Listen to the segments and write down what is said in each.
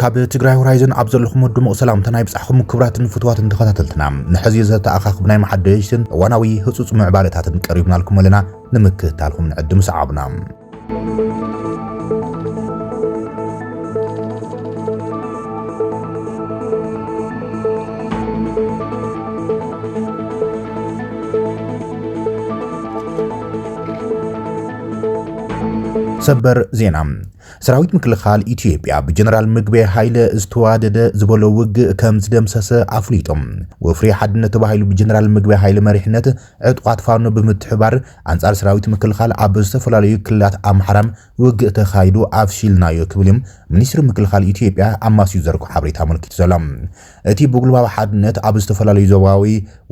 ካብ ትግራይ ሆራይዘን ኣብዘለኹም ድሙቕ ሰላምታ ናይ ብጻሕኩም ክብራትን ፍትዋትን ተኸታተልትና ንሕዚ ዘተኣኻኽብ ናይ መሓደሽትን እዋናዊ ህጹጽ ምዕባለታትን ቀሪብናልኩም ኣለና ንምክትታልኩም ንዕድም ሰዓብና ሰበር ዜና ሰራዊት ምክልኻል ኢትዮጵያ በጀነራል ምግበይ ኃይለ ዝተዋደደ ዝበሎ ውግእ ከም ዝደምሰሰ አፍሊጦም ወፍሪ ሓድነት ተባሂሉ በጀነራል ምግበይ ኃይለ መሪሕነት ዕጥቋት ፋኖ ብምትሕባር አንጻር ሰራዊት ምክልኻል ኣብ ዝተፈላለዩ ክልላት ኣምሓራም ውግእ ተኻይዱ ኣፍሺልናዮ ክብልም ሚኒስትር ምክልኻል ኢትዮጵያ ኣማስዩ ዘርጉ ሓበሬታ መልክት ዘሎም እቲ ብጉልባዊ ሓድነት ኣብ ዝተፈላለዩ ዞባዊ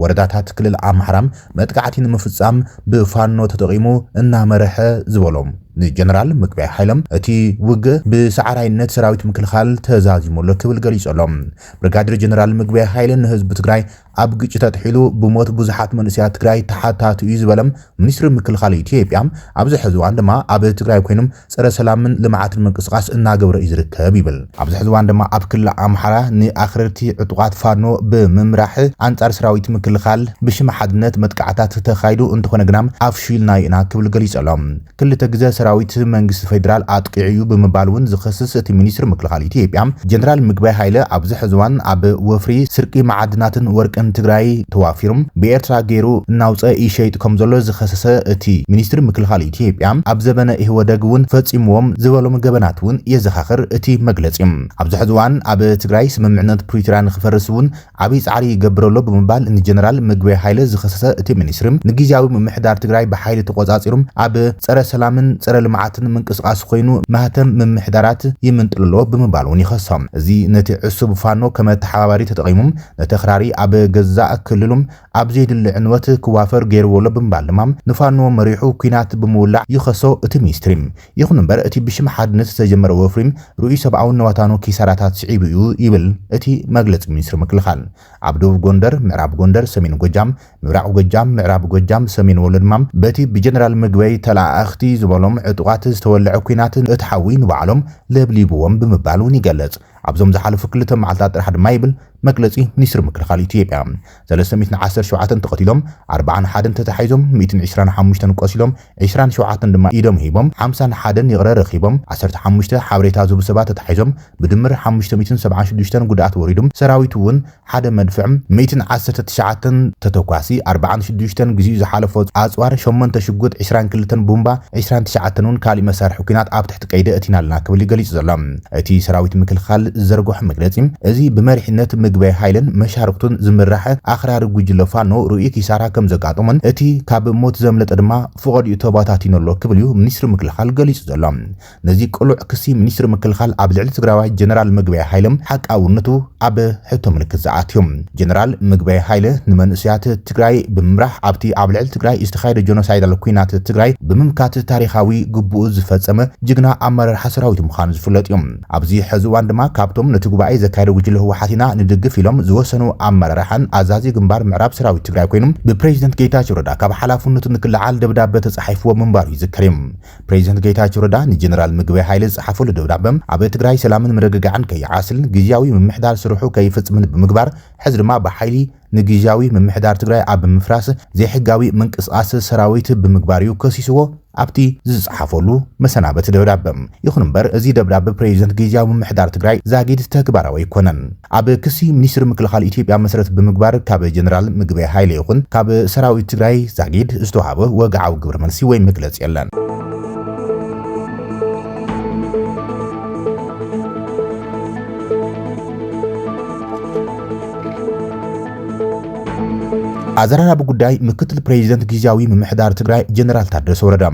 ወረዳታት ክልል ኣምሓራም መጥቃዕቲ ንምፍጻም ብፋኖ ተጠቂሙ እናመረሐ ዝበሎም ጀነራል ምግበይ ኃይለም እቲ ውግእ ብሰዓራይነት ሰራዊት ምክልኻል ተዛዚሙሎ ክብል ገሊጾሎም ብርጋዴር ጀነራል ምግበይ ኃይለን ህዝብ ትግራይ ኣብ ግጭት ተጥሒሉ ብሞት ብዙሓት መንእሰያት ትግራይ ተሓታቱ እዩ ዝበለም ሚኒስትር ምክልኻል ኢትዮጵያ ኣብዚ ሕዚ እዋን ድማ ኣብ ትግራይ ኮይኖም ፀረ ሰላምን ልምዓትን ምንቅስቃስ እናገብረ እዩ ዝርከብ ይብል ኣብዚ ሕዚ እዋን ድማ ኣብ ክልል ኣምሓራ ንኣኽረርቲ ዕጡቃት ፋኖ ብምምራሕ አንጻር ሰራዊት ምክልኻል ብሽም ሓድነት መጥቃዕታት ተኻይዱ እንትኾነ ግናም ኣፍሺልና ኢና ክብል ገሊጾሎም ክልተ ግዜ ሰራዊት መንግስቲ ፌደራል ኣጥቂዑ ብምባል እውን ዝኸስስ እቲ ሚኒስትር ምክልኻል ኢትዮጵያ ጀነራል ምግበይ ኃይለ ኣብዚ ሕዚ እዋን ኣብ ወፍሪ ስርቂ ማዕድናትን ወርቅን ትግራይ ተዋፊሮም ብኤርትራ ገይሩ እናውፀ ይሸይጥ ከም ዘሎ ዝኸሰሰ እቲ ሚኒስትር ምክልኻል ኢትዮጵያ ኣብ ዘበነ ኢህወደግ እውን ፈጺሞም ዝበሎም ገበናት እውን የዘኻኽር እቲ መግለጺ ኣብዚ ሕዚ እዋን ኣብ ትግራይ ስምምዕነት ፕሪቶሪያ ንኽፈርስ እውን ዓብይ ጻዕሪ ይገብረሎ ብምባል ንጀነራል ምግበይ ኃይለ ዝኸሰሰ እቲ ሚኒስትር ንግዜያዊ ምምሕዳር ትግራይ ብሓይሊ ተቆጻጺሮም ኣብ ፀረ ሰላምን ፀረ ልምዓትን ምንቅስቃስ ኮይኑ ማህተም ምምሕዳራት ይምንጥልሎ ብምባል እውን ይኸሶም እዚ ነቲ ዕሱብ ፋኖ ከም ተሓባባሪ ተጠቂሞም ነተኽራሪ ኣብ ገዛእ ክልሉም ኣብ ዘይድሊ ዕንወት ክዋፈር ገይርዎሎ ብምባል ድማ ንፋኖ መሪሑ ኩናት ብምውላዕ ይኸሶ እቲ ሚኒስትሪ ይኹን እምበር እቲ ብሽም ሓድነት ዝተጀመረ ወፍሪ ሩኢ ሰብኣውን ነዋታኖ ኪሳራታት ስዒቡ እዩ ይብል እቲ መግለፂ ሚኒስትር ምክልኻል ኣብ ደቡብ ጎንደር ምዕራብ ጎንደር ሰሜን ጎጃም ምብራቅ ጎጃም ምዕራብ ጎጃም ሰሜን ወሎ ድማ በቲ ብጀነራል ምግበይ ተላእኽቲ ዝበሎም ዕጡቃት ዝተወልዐ ኩናት እትሓዊ ንባዕሎም ለብሊብዎም ብምባል እውን ይገለጽ ኣብዞም ዝሓለፉ ክልተ መዓልታት ጥራሕ ድማ ይብል መግለጺ ሚኒስትር ምክልኻል ኢትዮጵያ 317 ተቀቲሎም 41 ተታሒዞም 125 ቆሲሎም 27 ድማ ኢዶም ሂቦም 51 ይቕረ ረኺቦም 15 ሓበሬታ ዝህቡ ሰባት ተታሒዞም ብድምር 576 ጉድኣት ወሪዶም ሰራዊት እውን ሓደ መድፍዕ 119 ተተኳሲ 46 ግዜ ዝሓለፈ ኣጽዋር 8 ሽጉጥ 22 ቡምባ 29 እውን ካሊ መሳርሒ ኩናት ኣብ ትሕቲ ቀይደ እቲናልና ክብል ገሊጽ ዘሎ እቲ ሰራዊት ምክልኻል ዘርግሕ መግለጺ እዚ ብመሪሕነት ምግበይ ኃይለን መሻርክቱን ዝምራሕ ኣኽራሪ ጉጅለ ፋኖ ሩኢ ኪሳራ ከም ዘጋጠመን እቲ ካብ ሞት ዘምለጠ ድማ ፍቕዲኡ ተባታቲነሎ ክብል እዩ ሚኒስትር ምክልኻል ገሊጹ ዘሎ ነዚ ቅሉዕ ክሲ ሚኒስትር ምክልኻል ኣብ ልዕሊ ትግራዋይ ጀነራል ምግበይ ኃይለም ሓቃውነቱ ኣብ ሕቶ ምልክት ዝኣትዮም ጀነራል ምግበይ ኃይለ ንመንእሰያት ትግራይ ብምምራሕ ኣብቲ ኣብ ልዕሊ ትግራይ ዝተኻየደ ጆኖሳይዳል ኩናት ትግራይ ብምምካት ታሪኻዊ ግቡኡ ዝፈጸመ ጅግና ኣመራርሓ ሰራዊት ምዃኑ ዝፍለጥ እዮም ኣብዚ ሕዚ እዋን ድማ ካብቶም ነቲ ጉባኤ ዘካየደ ጉጅለ ህወሓትና ንድግፍ ኢሎም ዝወሰኑ ኣመራርሓን ኣዛዚ ግንባር ምዕራብ ሰራዊት ትግራይ ኮይኖም ብፕሬዚደንት ጌታቸው ረዳ ካብ ሓላፍነቱ ንክልዓል ደብዳቤ ተጻሒፍዎ ምንባሩ ይዝከር እዩ ፕሬዚደንት ጌታቸው ረዳ ንጀነራል ምግበይ ኃይለ ዝጻሓፈሉ ደብዳቤ ኣብ ትግራይ ሰላምን ምርግጋዕን ከይዓስልን ግዜያዊ ምምሕዳር ስርሑ ከይፍጽምን ብምግባር ሕዚ ድማ ብሓይሊ ንግዜያዊ ምምሕዳር ትግራይ ኣብ ምፍራስ ዘይሕጋዊ ምንቅስቃስ ሰራዊት ብምግባር እዩ ከሲስዎ ኣብቲ ዝጻሓፈሉ መሰናበት ደብዳቤ ይኹን እምበር እዚ ደብዳቤ ፕሬዚደንት ግዜያዊ ምምሕዳር ትግራይ ዛጊድ ተግባራዊ ኣይኮነን ኣብ ክሲ ሚኒስትር ምክልኻል ኢትዮጵያ መሰረት ብምግባር ካብ ጀነራል ምግበይ ኃይለ ይኹን ካብ ሰራዊት ትግራይ ዛጊድ ዝተዋሃበ ወግዓዊ ግብረ መልሲ ወይ መግለጺ የለን ኣዘራራቢ ጉዳይ ምክትል ፕሬዚደንት ግዜያዊ ምምሕዳር ትግራይ ጀነራል ታደሰ ወረዳ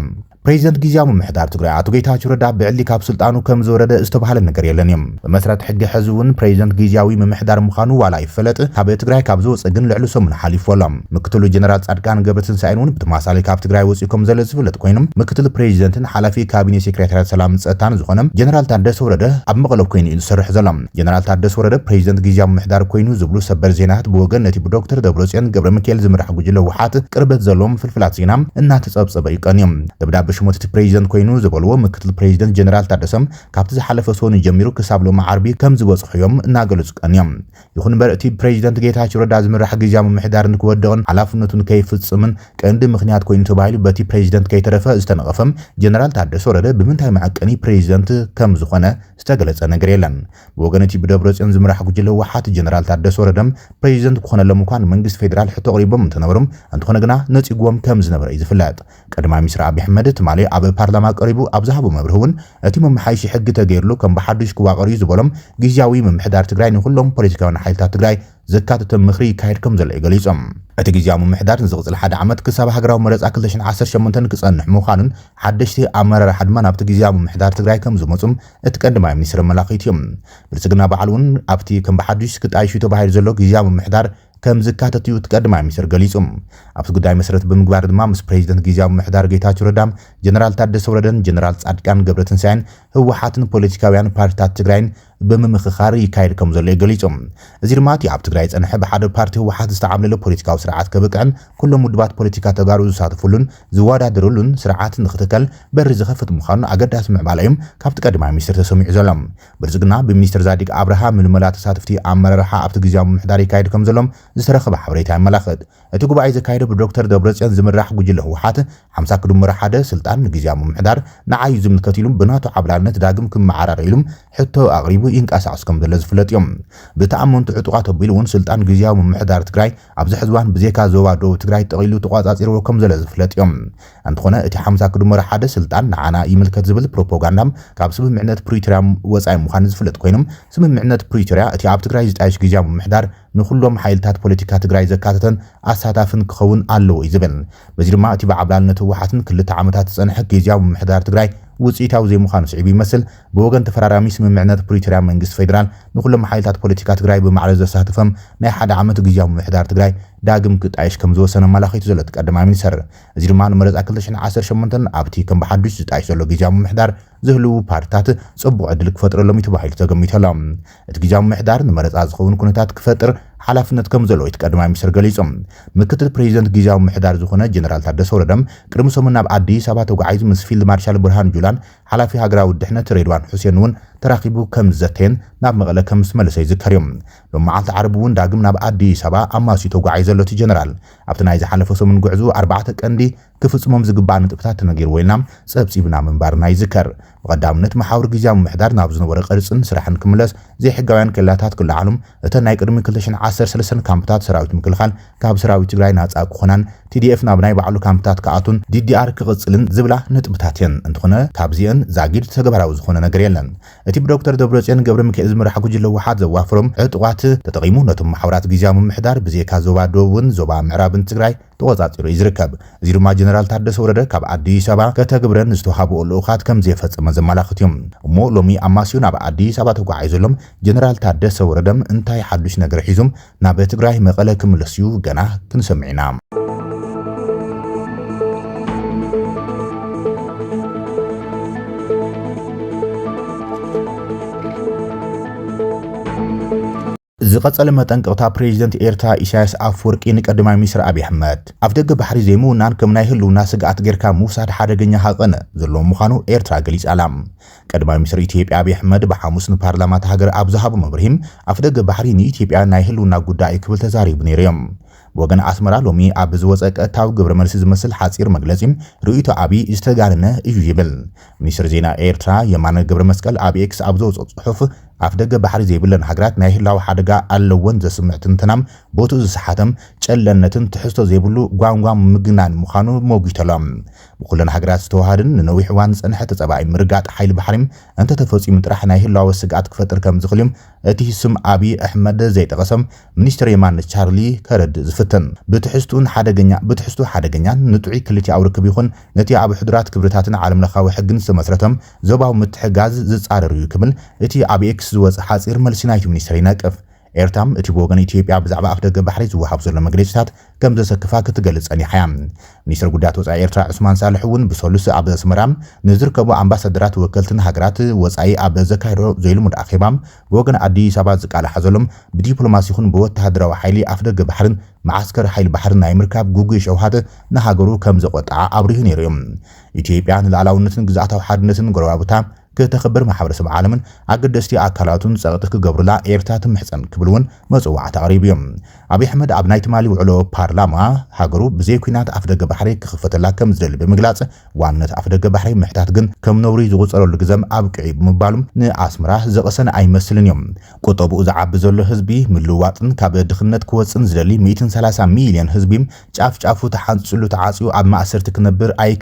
ፕሬዚደንት ግዜያዊ ምምሕዳር ትግራይ ኣቶ ጌታቸው ረዳ ብዕሊ ካብ ስልጣኑ ከም ዝወረደ ዝተባሃለ ነገር የለን እዮም ብመሰረት ሕጊ ሕዚ እውን ፕሬዚደንት ግዜያዊ ምምሕዳር ምዃኑ ዋላ ይፈለጥ ካብ ትግራይ ካብ ዝወፀ ግን ልዕሊ ሰሙን ሓሊፎሎም ምክትሉ ጀነራል ጻድቃን ገብረትንሳኤን እውን ብተማሳሊ ካብ ትግራይ ወፂኡ ከም ዘሎ ዝፍለጥ ኮይኖም ምክትል ፕሬዚደንትን ሓላፊ ካቢኔ ሴክሬታሪያት ሰላምን ጸጥታን ዝኾነ ጀነራል ታደሰ ወረደ ኣብ መቐለ ኮይኑ እዩ ዝሰርሕ ዘሎ ጀነራል ታደሰ ወረደ ፕሬዚደንት ግዜያዊ ምምሕዳር ኮይኑ ዝብሉ ሰበር ዜናት ብወገን ነቲ ብዶክተር ደብረጽዮን ገብረ ሚካኤል ዝምራሕ ጉጅለ ህወሓት ቅርበት ዘለዎም ፍልፍላት ዜና እናተጸብጸበ ይቀንዮም ደብዳቤ ብሽሞት እቲ ፕሬዚደንት ኮይኑ ዝበልዎ ምክትል ፕሬዚደንት ጀነራል ታደሰም ካብቲ ዝሓለፈ ሰውን ጀሚሩ ክሳብ ሎሚ ዓርቢ ከም ዝበጽሕዮም እናገለጹ ቀንዮም ይኹን እምበር እቲ ፕሬዚደንት ጌታቸው ረዳ ዝምራሕ ግዚያዊ ምምሕዳር ንክወድቕን ሓላፍነቱን ከይፍጽምን ቀንዲ ምኽንያት ኮይኑ ተባሂሉ በቲ ፕሬዚደንት ከይተረፈ ዝተነቐፈም ጀነራል ታደሰ ወረደ ብምንታይ መዐቀኒ ፕሬዚደንት ከም ዝኾነ ዝተገለጸ ነገር የለን ብወገን እቲ ብደብረጽዮን ዝምራሕ ጉጅለ ህወሓት ጀነራል ታደሰ ወረደም ፕሬዚደንት ክኾነሎም እኳ መንግስቲ ፌደራል ሕቶ ቀሪቦም እንትነበሩም እንተኾነ ግና ነጺጎም ከም ዝነበረ እዩ ዝፍለጥ ቀዳማይ ሚኒስትር አብይ አሕመድ ትማሊ ኣብ ፓርላማ ቀሪቡ ኣብ ዝሃቦ መብርህ እውን እቲ መምሓይሽ ሕጊ ተገይርሉ ከም ብሓዱሽ ክዋቀሩ ዝበሎም ግዚያዊ ምምሕዳር ትግራይ ንኩሎም ፖለቲካዊ ሓይልታት ትግራይ ዘካተተ ምኽሪ ይካየድ ከም ዘሎ ገሊጾም እቲ ግዚያዊ ምምሕዳር ንዝቕጽል ሓደ ዓመት ክሳብ ሃገራዊ መረፃ 2018 ክጸንሕ ምዃኑን ሓደሽቲ ኣመራርሓ ድማ ናብቲ ግዚያዊ ምምሕዳር ትግራይ ከም ዝመጹም እቲ ቀዳማይ ሚኒስትር መላኺት እዮም ብልጽግና በዓል እውን ኣብቲ ከም ብሓዱሽ ክጣይሹ ተባሂሉ ዘሎ ግዚያዊ ምምሕዳር ከም ዝካተት እዩ ቀዳማይ ሚኒስትር ገሊጾም ኣብቲ ጉዳይ መሰረት ብምግባር ድማ ምስ ፕሬዚደንት ግዚያዊ ምምሕዳር ጌታቸው ረዳም ጀነራል ታደሰ ወረደን ጀነራል ጻድቃን ገብረትንሳኤን ህወሓትን ፖለቲካውያን ፓርቲታት ትግራይን ብምምኽኻር ይካየድ ከም ዘሎ ገሊጾም እዚ ድማ እቲ ኣብ ትግራይ ጸንሐ ብሓደ ፓርቲ ህወሓት ዝተዓምለለ ፖለቲካዊ ስርዓት ከብቅዕን ኩሎም ውድባት ፖለቲካ ተጋሩ ዝሳተፉሉን ዝወዳደሩሉን ስርዓት ንኽትከል በሪ ዝኸፍት ምዃኑ ኣገዳሲ ምዕባል እዮም ካብቲ ቀዳማይ ሚኒስትር ተሰሚዑ ዘሎ ብልጽግና ብሚኒስትር ዛዲግ አብርሃ ምልመላ ተሳትፍቲ ኣመራርሓ ኣብቲ ግዚያዊ ምምሕዳር ይካየድ ከም ዘሎም ዝተረኸበ ሓበሬታ ይመላኽት እቲ ጉባኤ ዘካየደ ብዶክተር ደብረጽዮን ዝምራሕ ጉጅለ ህወሓት 50 ክድምር ሓደ ስልጣን ግዚያዊ ምምሕዳር ንዓዩ ዝምልከት ኢሉም ብናቶ ዓብላልነት ዳግም ክመዓራር ኢሉም ሕቶ ኣቕሪቡ ይንቀሳቐስ ከም ዘሎ ዝፍለጥ እዮም ብተኣመንቱ ዕጡቓት ኣቢሉ እውን ስልጣን ግዚያዊ ምምሕዳር ትግራይ ኣብዚ ሕዝባን ብዜካ ዞባ ደቡብ ትግራይ ጠቒሉ ተቋጻጺርዎ ከም ዘሎ ዝፍለጥ እዮም እንተኾነ እቲ 50 ክድምር ሓደ ስልጣን ንዓና ይምልከት ዝብል ፕሮፓጋንዳም ካብ ስምምዕነት ፕሪቶሪያ ወጻኢ ምዃኑ ዝፍለጥ ኮይኖም ስምምዕነት ፕሪቶሪያ እቲ ኣብ ትግራይ ዝጣየሽ ግዚያዊ ምምሕዳር ንኩሎም ሓይልታት ፖለቲካ ትግራይ ዘካተተን ኣሳታፍን ክኸውን ኣለዎ እዩ ዝብል በዚ ድማ እቲ ብዓብላልነት ህወሓትን ክልተ ዓመታት ዝጸንሐ ግዚያዊ ምምሕዳር ትግራይ ውጽኢታዊ ዘይምዃኑ ስዒቡ ይመስል ብወገን ተፈራራሚ ስምምዕነት ፕሪቶሪያ መንግስቲ ፌደራል ንኩሎም ሓይልታት ፖለቲካ ትግራይ ብማዕረ ዘሳተፈም ናይ ሓደ ዓመት ግዚያዊ ምምሕዳር ትግራይ ዳግም ክጣይሽ ከም ዝወሰነ መላኺቱ ዘሎ ቀዳማይ ሚኒስትር እዚ ድማ ንመረፃ 2018 ኣብቲ ከም ብሓዱሽ ዝጣይሽ ዘሎ ግዚያዊ ምምሕዳር ዝህልው ፓርቲታት ጽቡቕ ዕድል ክፈጥረሎም ተባሂሉ ተገሚተሎ እቲ ግዚያዊ ምምሕዳር ንመረፃ ዝኸውን ኩነታት ክፈጥር ሓላፍነት ከም ዘለዎ ቀዳማይ ሚኒስትር ገሊጾም ምክትል ፕሬዚደንት ግዚያዊ ምምሕዳር ዝኾነ ጀነራል ታደሰ ወረደም ቅድሚ ሰሙን ናብ ኣዲስ ኣበባ ተጓዒዙ ምስ ፊልድ ማርሻል ብርሃኑ ጁላን ሓላፊ ሃገራዊ ድሕነት ሬድዋን ሁሴን እውን ተራኺቡ ከም ዘተን ናብ መቐለ ከም ዝመለሰ ይዝከር እዮም ሎም መዓልቲ ዓርቢ እውን ዳግም ናብ ኣዲስ ኣበባ ኣማሲኡ ተጓዒዙ ዘሎ እቲ ጀነራል ኣብቲ ናይ ዝሓለፈ ሰሙን ጉዕዙ 4 ቀንዲ ክፍጽሞም ዝግባእ ንጥብታት ተነጊሩ ወይና ጸብጺብና ምንባርና ይዝከር ብቐዳምነት መሓውር ግዚያዊ ምምሕዳር ናብ ዝነበረ ቅርጽን ስራሕን ክምለስ ዘይሕጋውያን ክልላታት ክለዓሉም እተን ናይ ቅድሚ 2013 ካምፕታት ሰራዊት ምክልኻል ካብ ሰራዊት ትግራይ ናጻ ክኾናን TDF ናብ ናይ ባዕሉ ካምፕታት ከኣቱን DDR ክቕጽልን ዝብላ ንጥብታት እየን እንትኾነ ካብዚአን ዛጊድ ተግባራዊ ዝኾነ ነገር የለን እቲ ብዶክተር ደብረጽዮን ገብረ ሚካኤል ዝምራሕ ጉጅለ ህወሓት ዘዋፍሮም ዕጡቓት ተጠቒሙ ነቶም ማሕበራት ግዚያዊ ምምሕዳር ብዜካ ዞባ ደቡብን ዞባ ምዕራብን ትግራይ ተቆጻጺሩ ይዝርከብ እዚ ድማ ጀነራል ታደሰ ወረደ ካብ ኣዲስ ኣበባ ከተግብረን ዝተዋሃብኦ ልኡኻት ከም ዘፈጸመ ዘመላኽት እዮም እሞ ሎሚ ኣማሲኡ ናብ ኣዲስ ኣበባ ተጓዒዙሎም ጀነራል ታደሰ ወረደም እንታይ ሓዱሽ ነገር ሒዞም ናብ ትግራይ መቐለ ክምለሱ ገና ክንሰምዕ ኢና ዝቐጸለ መጠንቀቕታ ፕሬዚደንት ኤርትራ ኢሳያስ ኣፍወርቂ ንቀዳማይ ሚኒስትር አብይ አሕመድ ኣብ ደገ ባሕሪ ዘይምውናን ከም ናይ ህልውና ስጋኣት ጌርካ ምውሳድ ሓደገኛ ሃቐነ ዘለዎ ምዃኑ ኤርትራ ገሊጻ ኣላ ቀዳማይ ሚኒስትር ኢትዮጵያ አብይ አሕመድ ብሓሙስ ንፓርላማት ሃገር ኣብ ዝሃቦ መብርሂም ኣብ ደገ ባሕሪ ንኢትዮጵያ ናይ ህልውና ጉዳይ ክብል ተዛሪቡ ነይሩ እዮም ወገን ኣስመራ ሎሚ ኣብ ዝወፀ ቀጥታዊ ግብረ መልሲ ዝመስል ሓፂር መግለጺ ርእይቶ አብይ ዝተጋነነ እዩ ይብል ሚኒስትር ዜና ኤርትራ የማነ ገብረ መስቀል ኣብ ኤክስ ኣብ ዘውፅኦ ጽሑፍ ኣብ ደገ ባሕሪ ዘይብለን ሃገራት ናይ ህላዊ ሓደጋ ኣለወን ዘስምዕ ትንተናም ቦትኡ ዝሰሓተም ጨለነትን ትሕዝቶ ዘይብሉ ጓንጓን ምግናን ምዃኑ ሞጊተሎም ብኩለን ሃገራት ዝተዋሃድን ንነዊሕ እዋን ዝጸንሐ ተጸባኢ ምርጋጥ ሓይሊ ባሕሪም እንተተፈጺሙ ጥራሕ ናይ ህላዊ ስጋኣት ክፈጥር ከም ዝኽእል እቲ ስም አብይ አሕመድ ዘይጠቐሰም ሚኒስትር የማነ ቻርሊ ከረድ ዝፍትን ብትሕዝቱ ሓደገኛን ንጥዑይ ክልቲኣዊ ርክብ ይኹን ነቲ ኣብ ሕዱራት ክብርታትን ዓለም ለኻዊ ሕግን ዝተመስረተም ዞባዊ ምትሕጋዝ ዝጻረር እዩ ክብል እቲ ኣብ ኤክስ ዝወጽእ ሓፂር መልሲ ናይቲ ሚኒስትር ይነቅፍ ኤርትራም እቲ ወገን ኢትዮጵያ ብዛዕባ ኣፍደገ ባሕሪ ዝወሃብ ዘሎ መግለፂታት ከም ዘሰክፋ ክትገልጽ ጸኒሓ ሚኒስትር ጉዳያት ወጻኢ ኤርትራ ዑስማን ሳልሕ እውን ብሰሉስ ኣብ ኣስመራ ንዝርከቡ ኣምባሳደራት ወከልትን ሃገራት ወጻኢ ኣብ ዘካየዶ ዘይልሙድ ኣኼባ ብወገን ኣዲስ ኣበባ ዝቃላሓ ዘሎም ብዲፕሎማሲ ይኹን ብወተሃደራዊ ሓይሊ ኣፍደገ ባሕርን معسكر حيل بحر نايمركاب جوجي شوهات نهاجرو كم زقطع عبره نيريوم إثيوبيا نلعلونتن جزعتها وحدنتن جروابتها كتخبر محبرسب عالمن عقدستي أكلاتون سقطك جبرلا إيرتات محسن كبلون مزوعة تقريبيوم أبي أحمد أبنايت مالي وعلو بارلاما هاجرو بزيكوينات أفدق بحري كخفت الله كم زل بمجلات وانت أفدق بحري محتاجن كم نوري زغوص الجزم أبكعيب مبالم نأسمره زقسن أي مسلن يوم كتب أزعب زل حزبي من لواتن كابد خنت كوتسن زلي 130 مليون حزبيم شافو تحنسلو تعاسيو أب ما أسرتك نبر أي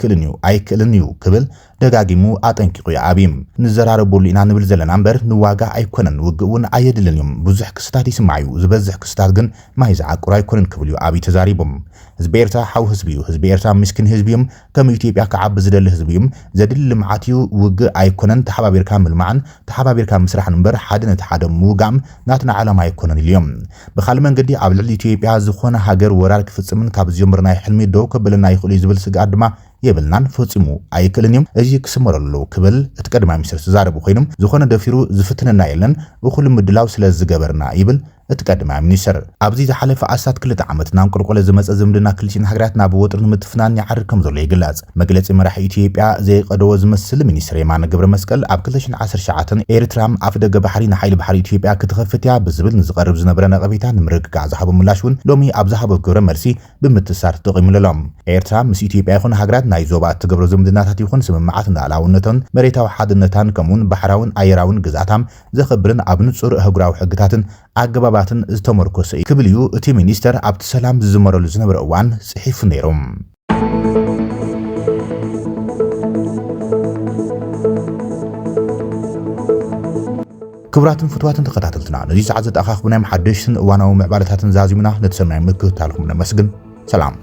كلنيو قبل دغاغيمو أتنكيقو يا أبيم نزراربو لينا نبل زلن أمبر نواغا أيكونن وقون أيدلنيوم بزح كستات يسمعيو زبزح كستات جن ما يزعق قراي كونن كبليو أبي تزاريبهم زبيرتا حو حزبيو زبيرتا مسكن حزبيم كم يوتيوبيا كعب زدل حزبيم زدل معاتيو وق أيكونن تحبابير كامل معن تحبابير كام مسرح نمبر حدن تحدم موغام ناتنا على ما يكونن اليوم بخال من قدي عبد اليوتيوبيا زخونه هاجر ورارك فصمن كابزيومرنا حلمي دو كبلنا يخلي زبل سقادما يبلنان فصمو أيكلنيم أجي كسمرلو كبل اتقدم ميسر تزاربو خينم زخونه دفيرو زفتننا يلن وكل مدلاو سلاز زغبرنا يبل اتقدم منيسر ابزي زحلف اسات كل عامت نام قرقله زمص زمدنا كلشين حغراتنا بوطرن متفنان يعرر كم زلو يغلاص مغلص مرح ኢትዮጵያ ዘይቀደው ዝመስል ሚኒስትር የማነ ገብረ መስቀል ኣብ 2010 ሸዓተን ኤርትራም ኣፍደገ ባሕሪ ንሓይሊ ባሕሪ ኢትዮጵያ ክትኸፍትያ ብዝብል ንዝቀርብ ዝነበረ ነቐቢታ ንምርግጋ ዝሃቡ ምላሽውን ሎሚ ኣብ ዝሃቡ ገብረ መልሲ ብምትሳር ተቐሚለሎም ኤርትራ ምስ ኢትዮጵያ ይኹን ሃገራት ናይ ዞባ ትገብሮ ዝምድናታት ይኹን ስምምዓት እንዳላውነተን መሬታዊ ሓድነታን ከምውን ባሕራውን ኣየራውን ግዛታም ዘኸብርን ኣብ ንጹር ህጉራዊ ሕግታትን ኣገባባትን ዝተመርኮሰ ክብልዩ እቲ ሚኒስተር ኣብቲ ሰላም ዝመረሉ ዝነበረ እዋን ጽሒፍ ነይሮም ክብራትን ፍትዋትን ተኸታተልትና ነዚ ሰዓት ዘጠኻኽብናይ ሓደሽትን እዋናዊ ምዕባለታትን ዛዚሙና ነተሰማይ ምክትታልኩም ነመስግን ሰላም